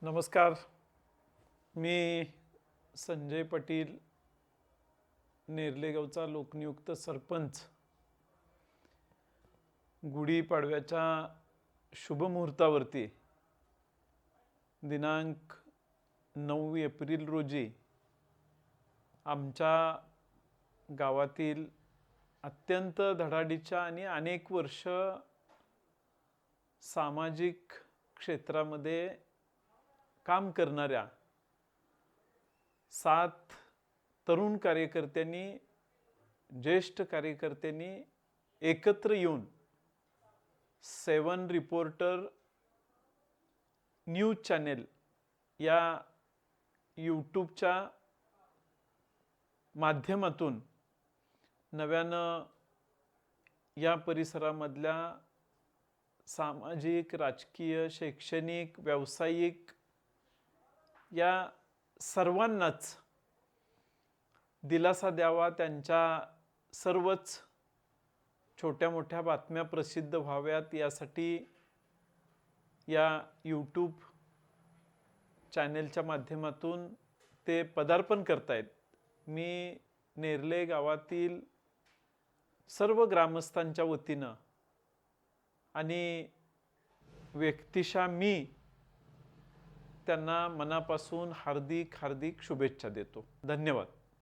नमस्कार. मी संजय पाटील, नेरलेगावचा लोकनियुक्त सरपंच. गुढीपाडव्याच्या शुभमुहूर्तावरती दिनांक 9 एप्रिल रोजी आमच्या गावातील अत्यंत धडाडीच्या आणि अनेक वर्ष सामाजिक क्षेत्रामध्ये काम करणाऱ्या 7 तरुण कार्यकर्त्यांनी, ज्येष्ठ कार्यकर्त्यांनी एकत्र येऊन 7 रिपोर्टर न्यूज चॅनेल या यूट्यूबच्या माध्यमातून नव्यानं या परिसरामधल्या सामाजिक, राजकीय, शैक्षणिक, व्यावसायिक या सर्वांनाच दिलासा द्यावा, त्यांच्या सर्वच छोट्या मोठ्या बातम्या प्रसिद्ध व्हाव्यात यासाठी या यूट्यूब चॅनेलच्या माध्यमातून ते पदार्पण करतायत. मी नेरले गावातील सर्व ग्रामस्थांच्या वतीनं आणि व्यक्तिशः मी त्यांना मनापासून हार्दिक शुभेच्छा देतो. धन्यवाद.